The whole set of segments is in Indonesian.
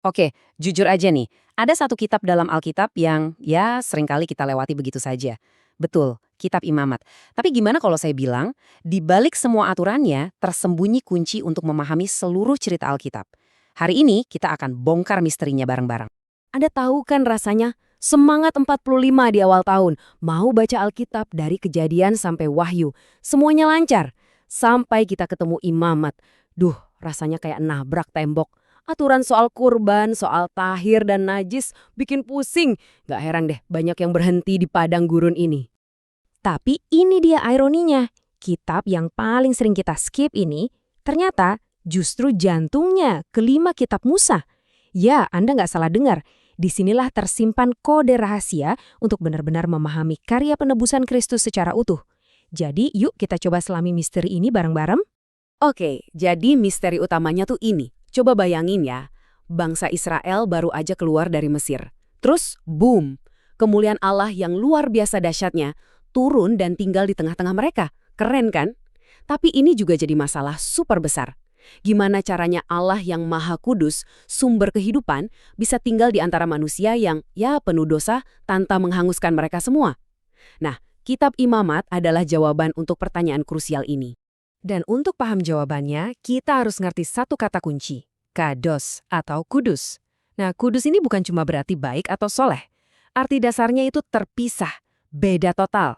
Oke, jujur aja nih, ada satu kitab dalam Alkitab yang ya seringkali kita lewati begitu saja. Betul, kitab Imamat. Tapi gimana kalau saya bilang, di balik semua aturannya tersembunyi kunci untuk memahami seluruh cerita Alkitab. Hari ini kita akan bongkar misterinya bareng-bareng. Anda tahu kan rasanya semangat 45 di awal tahun, mau baca Alkitab dari Kejadian sampai Wahyu. Semuanya lancar. Sampai kita ketemu Imamat. Duh, rasanya kayak nabrak tembok. Aturan soal kurban, soal tahir dan najis bikin pusing. Gak heran deh banyak yang berhenti di padang gurun ini. Tapi ini dia ironinya. Kitab yang paling sering kita skip ini ternyata justru jantungnya kelima kitab Musa. Ya, Anda nggak salah dengar. Disinilah tersimpan kode rahasia untuk benar-benar memahami karya penebusan Kristus secara utuh. Jadi, yuk kita coba selami misteri ini bareng-bareng. Oke, jadi misteri utamanya tuh ini. Coba bayangin ya, bangsa Israel baru aja keluar dari Mesir. Terus, boom, kemuliaan Allah yang luar biasa dahsyatnya turun dan tinggal di tengah-tengah mereka. Keren kan? Tapi ini juga jadi masalah super besar. Gimana caranya Allah yang maha kudus, sumber kehidupan, bisa tinggal di antara manusia yang ya penuh dosa tanpa menghanguskan mereka semua? Nah, kitab Imamat adalah jawaban untuk pertanyaan krusial ini. Dan untuk paham jawabannya, kita harus ngerti satu kata kunci, kados atau kudus. Nah, kudus ini bukan cuma berarti baik atau soleh. Arti dasarnya itu terpisah, beda total.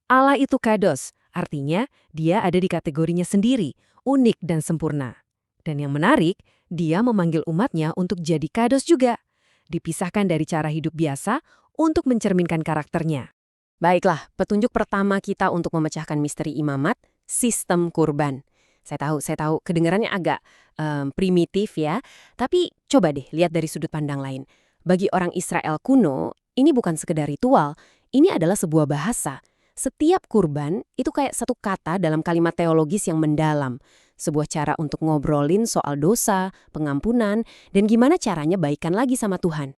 Allah itu kados, artinya dia ada di kategorinya sendiri, unik dan sempurna. Dan yang menarik, dia memanggil umatnya untuk jadi kados juga. Dipisahkan dari cara hidup biasa untuk mencerminkan karakternya. Baiklah, petunjuk pertama kita untuk memecahkan misteri Imamat, sistem kurban. Saya tahu, kedengarannya agak primitif ya, tapi coba deh lihat dari sudut pandang lain. Bagi orang Israel kuno, ini bukan sekedar ritual, ini adalah sebuah bahasa. Setiap kurban itu kayak satu kata dalam kalimat teologis yang mendalam. Sebuah cara untuk ngobrolin soal dosa, pengampunan, dan gimana caranya baikan lagi sama Tuhan.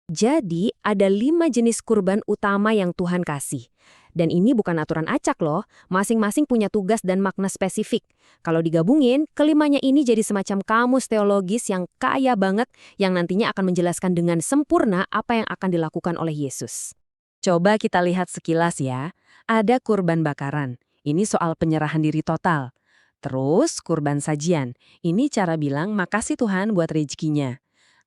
Jadi, ada 5 jenis kurban utama yang Tuhan kasih. Dan ini bukan aturan acak loh, masing-masing punya tugas dan makna spesifik. Kalau digabungin, kelimanya ini jadi semacam kamus teologis yang kaya banget yang nantinya akan menjelaskan dengan sempurna apa yang akan dilakukan oleh Yesus. Coba kita lihat sekilas ya. Ada kurban bakaran, ini soal penyerahan diri total. Terus kurban sajian, ini cara bilang makasih Tuhan buat rezekinya.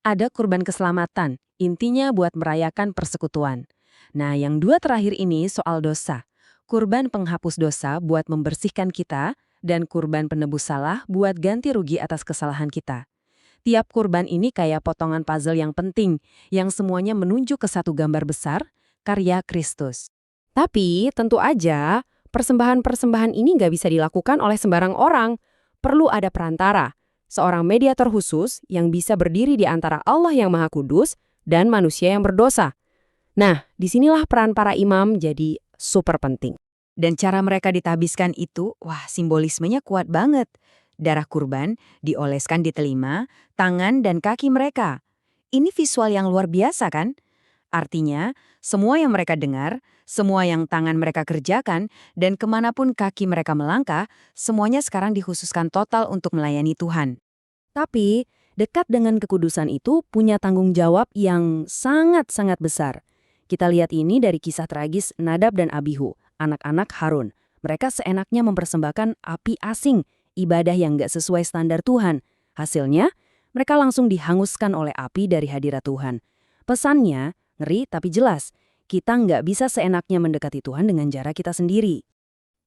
Ada kurban keselamatan, intinya buat merayakan persekutuan. Nah, yang dua terakhir ini soal dosa. Kurban penghapus dosa buat membersihkan kita, dan kurban penebus salah buat ganti rugi atas kesalahan kita. Tiap kurban ini kayak potongan puzzle yang penting, yang semuanya menunjuk ke satu gambar besar, karya Kristus. Tapi tentu aja, persembahan-persembahan ini nggak bisa dilakukan oleh sembarang orang. Perlu ada perantara, seorang mediator khusus yang bisa berdiri di antara Allah yang Maha Kudus dan manusia yang berdosa. Nah, disinilah peran para imam jadi super penting. Dan cara mereka ditabiskan itu, wah simbolismenya kuat banget. Darah kurban dioleskan di telinga, tangan, dan kaki mereka. Ini visual yang luar biasa kan? Artinya, semua yang mereka dengar, semua yang tangan mereka kerjakan, dan kemanapun kaki mereka melangkah, semuanya sekarang dikhususkan total untuk melayani Tuhan. Tapi, dekat dengan kekudusan itu punya tanggung jawab yang sangat-sangat besar. Kita lihat ini dari kisah tragis Nadab dan Abihu, anak-anak Harun. Mereka seenaknya mempersembahkan api asing, ibadah yang gak sesuai standar Tuhan. Hasilnya, mereka langsung dihanguskan oleh api dari hadirat Tuhan. Pesannya, ngeri tapi jelas, kita nggak bisa seenaknya mendekati Tuhan dengan cara kita sendiri.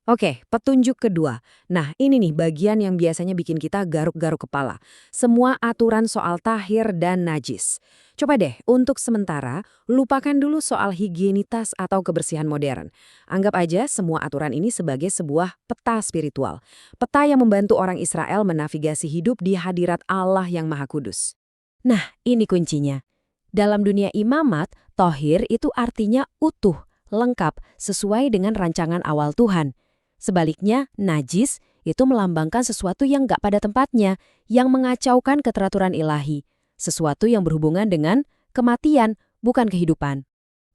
Oke, petunjuk kedua. Nah, ini nih bagian yang biasanya bikin kita garuk-garuk kepala. Semua aturan soal tahir dan najis. Coba deh, untuk sementara, lupakan dulu soal higienitas atau kebersihan modern. Anggap aja semua aturan ini sebagai sebuah peta spiritual. Peta yang membantu orang Israel menavigasi hidup di hadirat Allah yang Maha Kudus. Nah, ini kuncinya. Dalam dunia imamat, tohir itu artinya utuh, lengkap, sesuai dengan rancangan awal Tuhan. Sebaliknya, najis itu melambangkan sesuatu yang gak pada tempatnya, yang mengacaukan keteraturan ilahi. Sesuatu yang berhubungan dengan kematian, bukan kehidupan.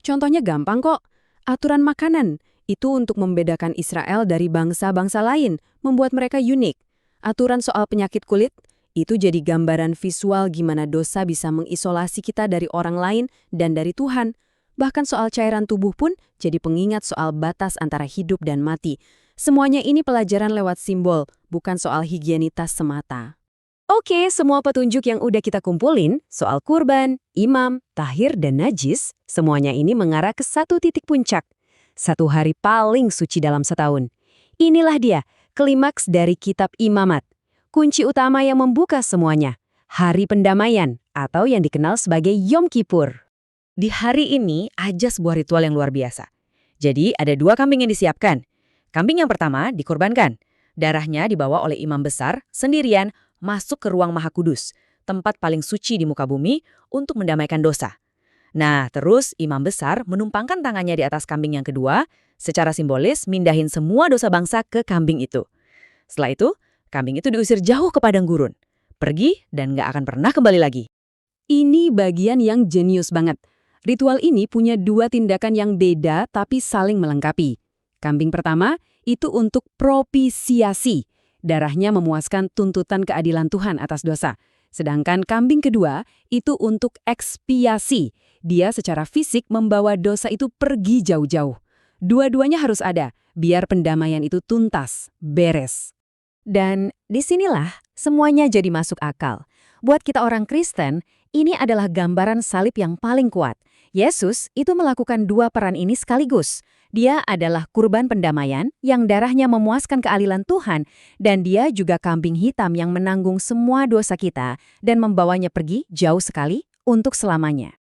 Contohnya gampang kok. Aturan makanan, itu untuk membedakan Israel dari bangsa-bangsa lain, membuat mereka unik. Aturan soal penyakit kulit, Itu jadi gambaran visual gimana dosa bisa mengisolasi kita dari orang lain dan dari Tuhan. Bahkan soal cairan tubuh pun jadi pengingat soal batas antara hidup dan mati. Semuanya ini pelajaran lewat simbol, bukan soal higienitas semata. Oke, semua petunjuk yang udah kita kumpulin, soal kurban, imam, tahir, dan najis, semuanya ini mengarah ke satu titik puncak. Satu hari paling suci dalam setahun. Inilah dia, klimaks dari kitab Imamat. Kunci utama yang membuka semuanya, Hari Pendamaian, atau yang dikenal sebagai Yom Kippur. Di hari ini ada sebuah ritual yang luar biasa. Jadi ada 2 kambing yang disiapkan. Kambing yang pertama dikorbankan. Darahnya dibawa oleh imam besar sendirian masuk ke ruang Maha Kudus, tempat paling suci di muka bumi untuk mendamaikan dosa. Nah, terus imam besar menumpangkan tangannya di atas kambing yang kedua, secara simbolis mindahin semua dosa bangsa ke kambing itu. Setelah itu, kambing itu diusir jauh ke padang gurun. Pergi dan nggak akan pernah kembali lagi. Ini bagian yang jenius banget. Ritual ini punya 2 tindakan yang beda tapi saling melengkapi. Kambing pertama itu untuk propisiasi. Darahnya memuaskan tuntutan keadilan Tuhan atas dosa. Sedangkan kambing kedua itu untuk ekspiasi. Dia secara fisik membawa dosa itu pergi jauh-jauh. Dua-duanya harus ada, biar pendamaian itu tuntas, beres. Dan disinilah semuanya jadi masuk akal. Buat kita orang Kristen, ini adalah gambaran salib yang paling kuat. Yesus itu melakukan 2 peran ini sekaligus. Dia adalah kurban pendamaian yang darahnya memuaskan keadilan Tuhan, dan dia juga kambing hitam yang menanggung semua dosa kita dan membawanya pergi jauh sekali untuk selamanya.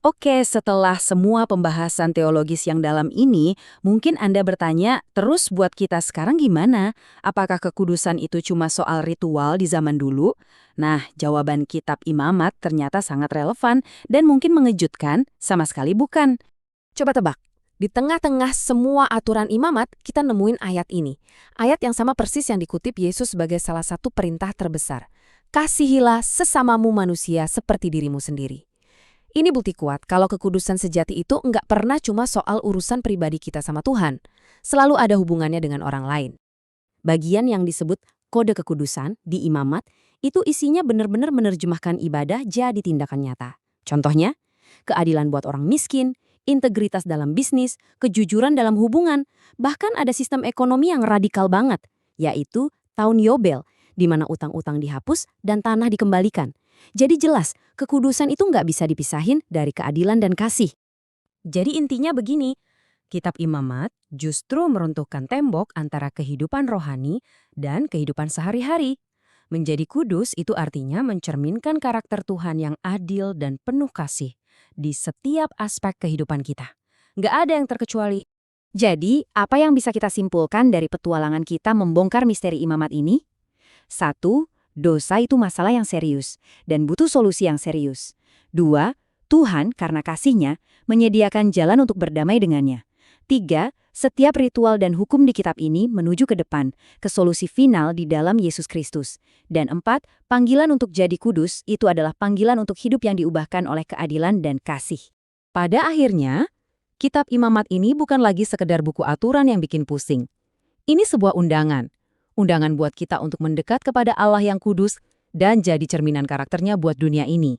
Oke, setelah semua pembahasan teologis yang dalam ini, mungkin Anda bertanya, terus buat kita sekarang gimana? Apakah kekudusan itu cuma soal ritual di zaman dulu? Nah, jawaban kitab Imamat ternyata sangat relevan dan mungkin mengejutkan, sama sekali bukan. Coba tebak, di tengah-tengah semua aturan Imamat, kita nemuin ayat ini. Ayat yang sama persis yang dikutip Yesus sebagai salah satu perintah terbesar. Kasihilah sesamamu manusia seperti dirimu sendiri. Ini bukti kuat kalau kekudusan sejati itu nggak pernah cuma soal urusan pribadi kita sama Tuhan. Selalu ada hubungannya dengan orang lain. Bagian yang disebut kode kekudusan di Imamat itu isinya benar-benar menerjemahkan ibadah jadi tindakan nyata. Contohnya, keadilan buat orang miskin, integritas dalam bisnis, kejujuran dalam hubungan, bahkan ada sistem ekonomi yang radikal banget, yaitu tahun Yobel, di mana utang-utang dihapus dan tanah dikembalikan. Jadi jelas, kekudusan itu nggak bisa dipisahin dari keadilan dan kasih. Jadi intinya begini, kitab Imamat justru meruntuhkan tembok antara kehidupan rohani dan kehidupan sehari-hari. Menjadi kudus itu artinya mencerminkan karakter Tuhan yang adil dan penuh kasih di setiap aspek kehidupan kita. Nggak ada yang terkecuali. Jadi, apa yang bisa kita simpulkan dari petualangan kita membongkar misteri Imamat ini? 1. Dosa itu masalah yang serius dan butuh solusi yang serius. 2. Tuhan karena kasih-Nya menyediakan jalan untuk berdamai dengannya. 3. Setiap ritual dan hukum di kitab ini menuju ke depan, ke solusi final di dalam Yesus Kristus. Dan 4. Panggilan untuk jadi kudus itu adalah panggilan untuk hidup yang diubahkan oleh keadilan dan kasih. Pada akhirnya, kitab Imamat ini bukan lagi sekedar buku aturan yang bikin pusing. Ini sebuah undangan. Undangan buat kita untuk mendekat kepada Allah yang kudus dan jadi cerminan karakternya buat dunia ini.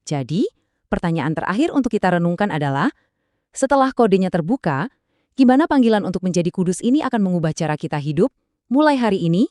Jadi, pertanyaan terakhir untuk kita renungkan adalah, setelah kodenya terbuka, gimana panggilan untuk menjadi kudus ini akan mengubah cara kita hidup mulai hari ini?